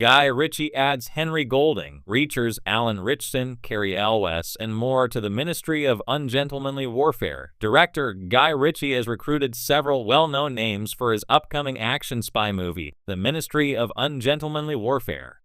Guy Ritchie adds Henry Golding, Reachers Alan Ritchson, Cary Elwes, and more to the Ministry of Ungentlemanly Warfare. Director Guy Ritchie has recruited several well-known names for his upcoming action spy movie, The Ministry of Ungentlemanly Warfare.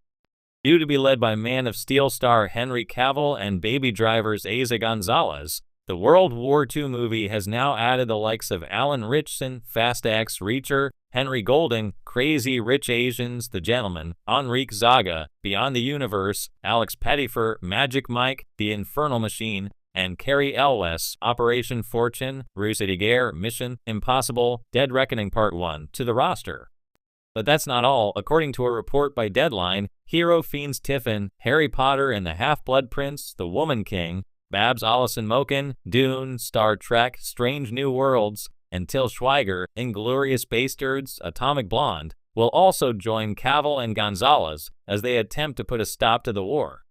Due to be led by Man of Steel star Henry Cavill and Baby Driver's Eiza Gonzalez, the World War II movie has now added the likes of Alan Ritchson, Fast X, Reacher, Henry Golding, Crazy Rich Asians, The Gentleman, Enrique Zaga, Beyond the Universe, Alex Pettyfer, Magic Mike, The Infernal Machine, and Cary Elwes, Operation Fortune, Ruse de Guerre, Mission Impossible, Dead Reckoning Part 1, to the roster. But that's not all. According to a report by Deadline, Hero Fiends Tiffin, Harry Potter and the Half-Blood Prince, The Woman King, Babs Allison Moken, Dune, Star Trek, Strange New Worlds, and Til Schweiger, Inglourious Basterds, Atomic Blonde, will also join Cavill and Gonzalez as they attempt to put a stop to the war.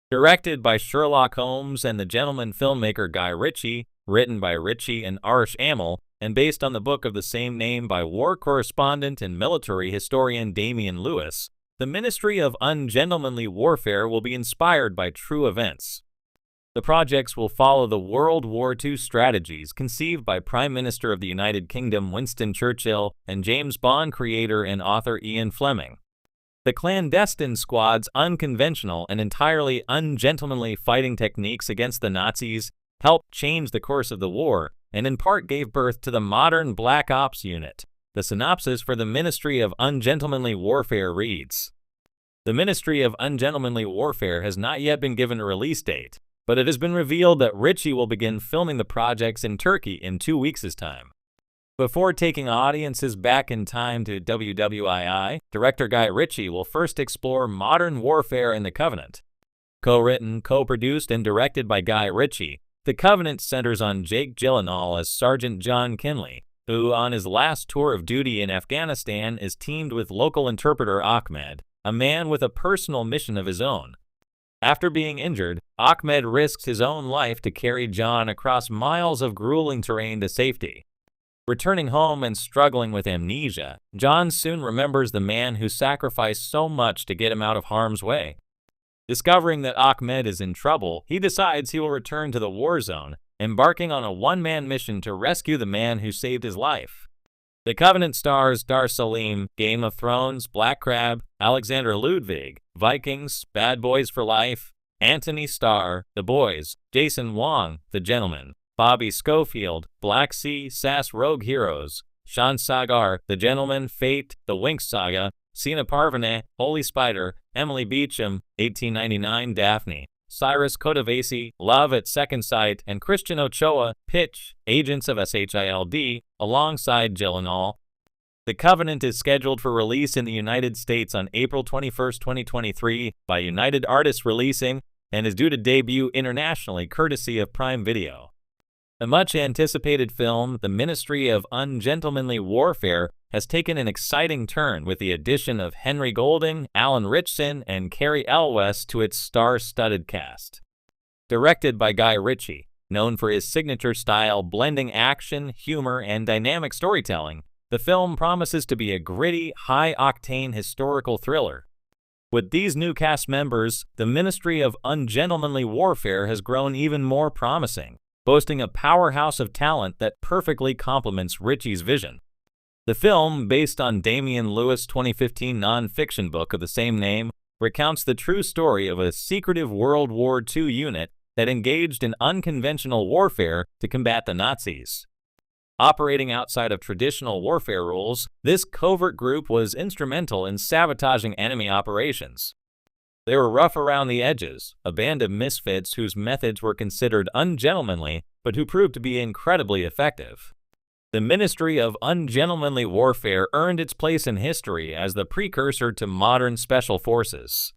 Directed by Sherlock Holmes and The Gentleman filmmaker Guy Ritchie, written by Ritchie and Arish Amel, and based on the book of the same name by war correspondent and military historian Damian Lewis, the Ministry of Ungentlemanly Warfare will be inspired by true events. The projects will follow the World War II strategies conceived by Prime Minister of the United Kingdom Winston Churchill and James Bond creator and author Ian Fleming. The clandestine squad's unconventional and entirely ungentlemanly fighting techniques against the Nazis helped change the course of the war and in part gave birth to the modern Black Ops unit. The synopsis for the Ministry of Ungentlemanly Warfare reads, "The Ministry of Ungentlemanly Warfare has not yet been given a release date, but it has been revealed that Ritchie will begin filming the projects in Turkey in 2 weeks' time." Before taking audiences back in time to WWII, director Guy Ritchie will first explore modern warfare in The Covenant. Co-written, co-produced, and directed by Guy Ritchie, The Covenant centers on Jake Gyllenhaal as Sergeant John Kinley, who on his last tour of duty in Afghanistan is teamed with local interpreter Ahmed, a man with a personal mission of his own. After being injured, Ahmed risks his own life to carry John across miles of grueling terrain to safety. Returning home and struggling with amnesia, John soon remembers the man who sacrificed so much to get him out of harm's way. Discovering that Ahmed is in trouble, he decides he will return to the war zone, embarking on a one-man mission to rescue the man who saved his life. The Covenant stars Dar Salim, Game of Thrones, Black Crab, Alexander Ludwig, Vikings, Bad Boys for Life, Anthony Starr, The Boys, Jason Wong, The Gentleman, Bobby Schofield, Black Sea, SAS Rogue Heroes, Sean Sagar, The Gentleman, Fate, The Winx Saga, Sina Parvaneh, Holy Spider, Emily Beecham, 1899 Daphne, Cyrus Kotavasi, Love at Second Sight, and Christian Ochoa, Pitch, Agents of SHILD, alongside Gyllenhaal. The Covenant is scheduled for release in the United States on April 21, 2023 by United Artists Releasing and is due to debut internationally courtesy of Prime Video. The much-anticipated film, The Ministry of Ungentlemanly Warfare, has taken an exciting turn with the addition of Henry Golding, Alan Ritchson, and Cary Elwes to its star-studded cast. Directed by Guy Ritchie, known for his signature style blending action, humor, and dynamic storytelling, the film promises to be a gritty, high-octane historical thriller. With these new cast members, the Ministry of Ungentlemanly Warfare has grown even more promising, boasting a powerhouse of talent that perfectly complements Ritchie's vision. The film, based on Damian Lewis' 2015 non-fiction book of the same name, recounts the true story of a secretive World War II unit that engaged in unconventional warfare to combat the Nazis. Operating outside of traditional warfare rules, this covert group was instrumental in sabotaging enemy operations. They were rough around the edges, a band of misfits whose methods were considered ungentlemanly, but who proved to be incredibly effective. The Ministry of Ungentlemanly Warfare earned its place in history as the precursor to modern special forces.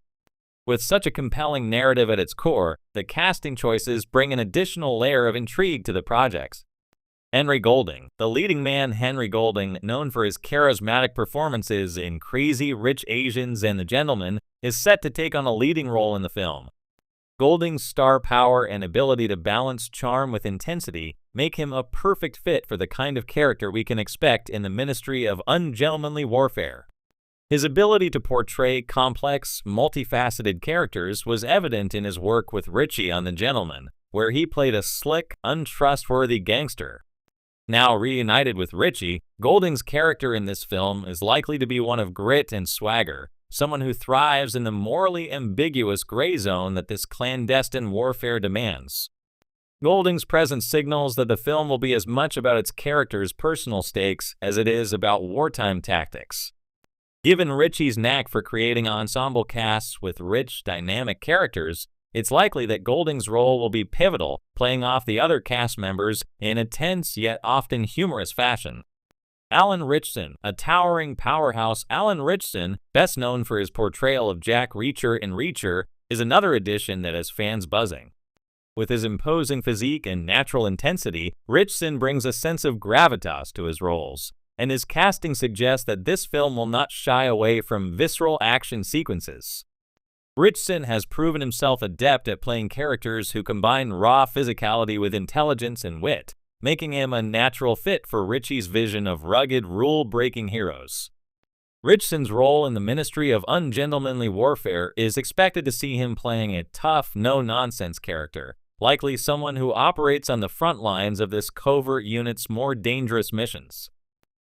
With such a compelling narrative at its core, the casting choices bring an additional layer of intrigue to the projects. Henry Golding, the leading man Henry Golding, known for his charismatic performances in Crazy Rich Asians and The Gentleman, is set to take on a leading role in the film. Golding's star power and ability to balance charm with intensity make him a perfect fit for the kind of character we can expect in the Ministry of Ungentlemanly Warfare. His ability to portray complex, multifaceted characters was evident in his work with Ritchie on The Gentleman, where he played a slick, untrustworthy gangster. Now reunited with Ritchie, Golding's character in this film is likely to be one of grit and swagger, someone who thrives in the morally ambiguous gray zone that this clandestine warfare demands. Golding's presence signals that the film will be as much about its character's personal stakes as it is about wartime tactics. Given Ritchie's knack for creating ensemble casts with rich, dynamic characters, it's likely that Golding's role will be pivotal, playing off the other cast members in a tense yet often humorous fashion. Alan Ritchson, a towering powerhouse. Alan Ritchson, best known for his portrayal of Jack Reacher in Reacher, is another addition that has fans buzzing. With his imposing physique and natural intensity, Ritchson brings a sense of gravitas to his roles, and his casting suggests that this film will not shy away from visceral action sequences. Ritchson has proven himself adept at playing characters who combine raw physicality with intelligence and wit, making him a natural fit for Ritchie's vision of rugged, rule-breaking heroes. Ritchson's role in the Ministry of Ungentlemanly Warfare is expected to see him playing a tough, no-nonsense character, likely someone who operates on the front lines of this covert unit's more dangerous missions.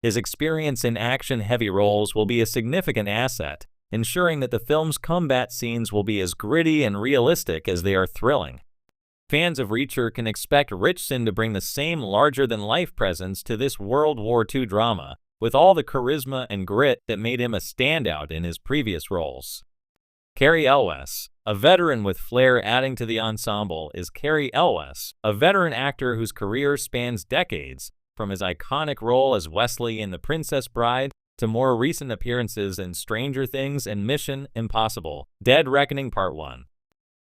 His experience in action-heavy roles will be a significant asset, ensuring that the film's combat scenes will be as gritty and realistic as they are thrilling. Fans of Reacher can expect Ritchson to bring the same larger-than-life presence to this World War II drama, with all the charisma and grit that made him a standout in his previous roles. Cary Elwes, a veteran with flair adding to the ensemble, is Cary Elwes, a veteran actor whose career spans decades, from his iconic role as Wesley in The Princess Bride to more recent appearances in Stranger Things and Mission: Impossible, Dead Reckoning Part 1.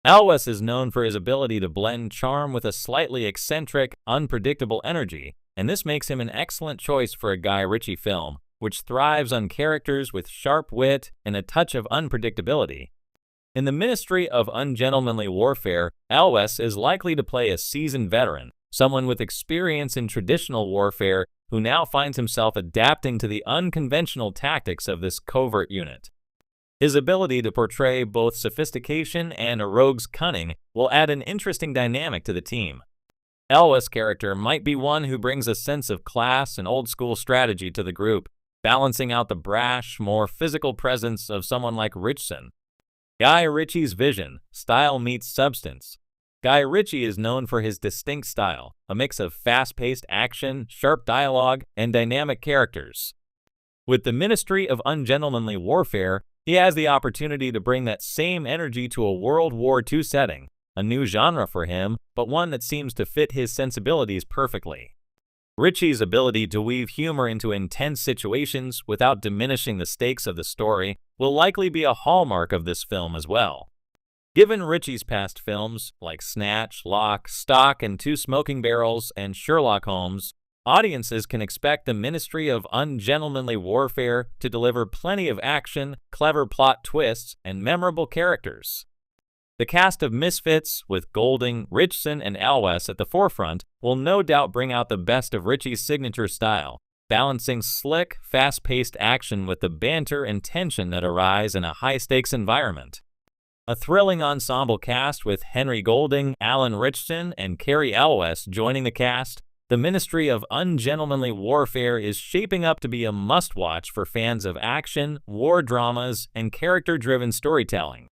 Elwes is known for his ability to blend charm with a slightly eccentric, unpredictable energy, and this makes him an excellent choice for a Guy Ritchie film, which thrives on characters with sharp wit and a touch of unpredictability. In the Ministry of Ungentlemanly Warfare, Elwes is likely to play a seasoned veteran, someone with experience in traditional warfare who now finds himself adapting to the unconventional tactics of this covert unit. His ability to portray both sophistication and a rogue's cunning will add an interesting dynamic to the team. Elwes' character might be one who brings a sense of class and old-school strategy to the group, balancing out the brash, more physical presence of someone like Ritchson. Guy Ritchie's vision, style meets substance. Guy Ritchie is known for his distinct style, a mix of fast-paced action, sharp dialogue, and dynamic characters. With the Ministry of Ungentlemanly Warfare, he has the opportunity to bring that same energy to a World War II setting, a new genre for him, but one that seems to fit his sensibilities perfectly. Ritchie's ability to weave humor into intense situations without diminishing the stakes of the story will likely be a hallmark of this film as well. Given Ritchie's past films, like Snatch, Lock, Stock and Two Smoking Barrels, and Sherlock Holmes, audiences can expect the Ministry of Ungentlemanly Warfare to deliver plenty of action, clever plot twists, and memorable characters. The cast of misfits, with Golding, Ritchson, and Elwes at the forefront, will no doubt bring out the best of Ritchie's signature style, balancing slick, fast-paced action with the banter and tension that arise in a high-stakes environment. A thrilling ensemble cast with Henry Golding, Alan Ritchson, and Cary Elwes joining the cast, the Ministry of Ungentlemanly Warfare is shaping up to be a must-watch for fans of action, war dramas, and character-driven storytelling.